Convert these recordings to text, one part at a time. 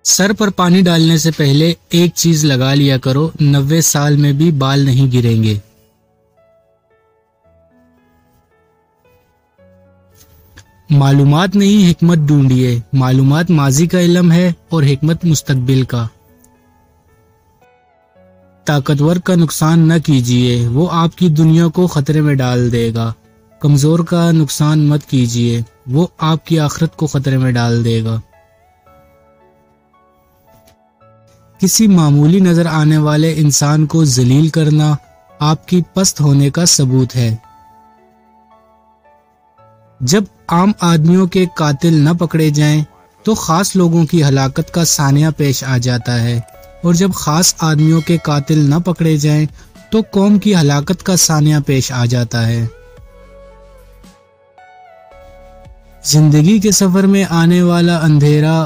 سر پر پانی ڈالنے سے پہلے ایک چیز لگا لیا کرو، 90 سال میں بھی بال نہیں گریں گے۔ معلومات نہیں حکمت ڈھونڈیے، معلومات ماضی کا علم ہے اور حکمت مستقبل کا۔ طاقتور کا نقصان نہ کیجیے، وہ آپ کی دنیا کو خطرے میں ڈال دے گا۔ کمزور کا نقصان مت کیجیے، وہ آپ کی آخرت کو خطرے میں ڈال دے گا۔ کسی معمولی نظر آنے والے انسان کو ذلیل کرنا آپ کی پست ہونے کا ثبوت ہے۔ جب عام آدمیوں کے قاتل نہ پکڑے جائیں تو خاص لوگوں کی ہلاکت کا سانحہ پیش آ جاتا ہے، اور جب خاص آدمیوں کے قاتل نہ پکڑے جائیں تو قوم کی ہلاکت کا سانحہ پیش آ جاتا ہے۔ زندگی کے سفر میں آنے والا اندھیرا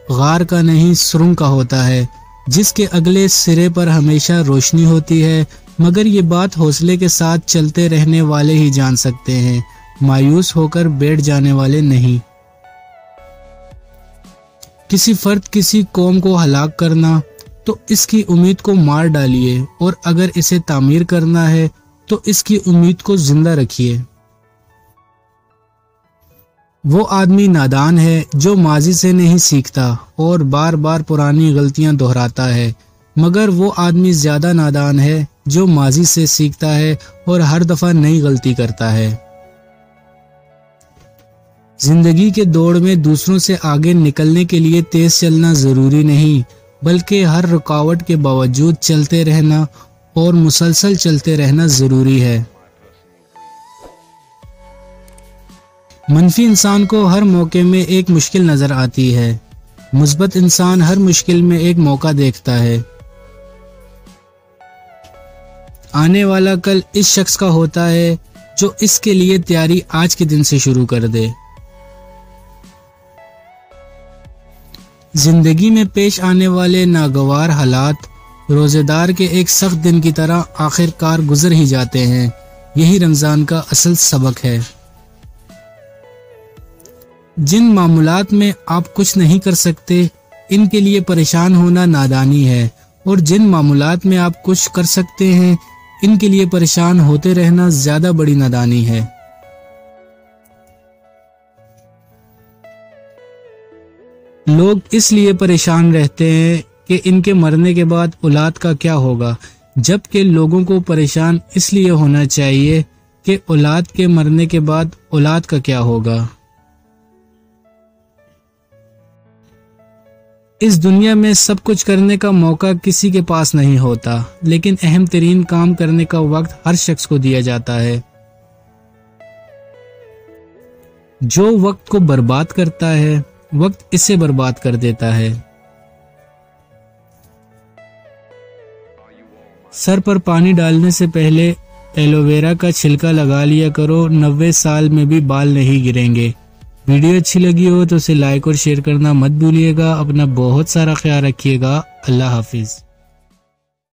غار کا نہیں سرنگ کا ہوتا ہے، جس کے اگلے سرے پر ہمیشہ روشنی ہوتی ہے، مگر یہ بات حوصلے کے ساتھ چلتے رہنے والے ہی جان سکتے ہیں، مایوس ہو کر بیٹھ جانے والے نہیں۔ کسی فرد کسی قوم کو ہلاک کرنا تو اس کی امید کو مار ڈالیے، اور اگر اسے تعمیر کرنا ہے تو اس کی امید کو زندہ رکھیے۔ وہ آدمی نادان ہے جو ماضی سے نہیں سیکھتا اور بار بار پرانی غلطیاں دہراتا ہے، مگر وہ آدمی زیادہ نادان ہے جو ماضی سے سیکھتا ہے اور ہر دفعہ نئی غلطی کرتا ہے۔ زندگی کے دوڑ میں دوسروں سے آگے نکلنے کے لیے تیز چلنا ضروری نہیں، بلکہ ہر رکاوٹ کے باوجود چلتے رہنا اور مسلسل چلتے رہنا ضروری ہے۔ منفی انسان کو ہر موقع میں ایک مشکل نظر آتی ہے، مثبت انسان ہر مشکل میں ایک موقع دیکھتا ہے۔ آنے والا کل اس شخص کا ہوتا ہے جو اس کے لیے تیاری آج کے دن سے شروع کر دے۔ زندگی میں پیش آنے والے ناگوار حالات روزے دار کے ایک سخت دن کی طرح آخر کار گزر ہی جاتے ہیں، یہی رمضان کا اصل سبق ہے۔ جن معاملات میں آپ کچھ نہیں کر سکتے ان کے لیے پریشان ہونا نادانی ہے، اور جن معاملات میں آپ کچھ کر سکتے ہیں ان کے لیے پریشان ہوتے رہنا زیادہ بڑی نادانی ہے۔ لوگ اس لیے پریشان رہتے ہیں کہ ان کے مرنے کے بعد اولاد کا کیا ہوگا، جبکہ لوگوں کو پریشان اس لیے ہونا چاہیے کہ اولاد کے مرنے کے بعد اولاد کا کیا ہوگا۔ اس دنیا میں سب کچھ کرنے کا موقع کسی کے پاس نہیں ہوتا، لیکن اہم ترین کام کرنے کا وقت ہر شخص کو دیا جاتا ہے۔ جو وقت کو برباد کرتا ہے، وقت اسے برباد کر دیتا ہے۔ سر پر پانی ڈالنے سے پہلے ایلو ویرا کا چھلکا لگا لیا کرو، 90 سال میں بھی بال نہیں گریں گے۔ ویڈیو اچھی لگی ہو تو اسے لائک اور شیئر کرنا مت بھولیے گا۔ اپنا بہت سارا خیال رکھیے گا۔ اللہ حافظ۔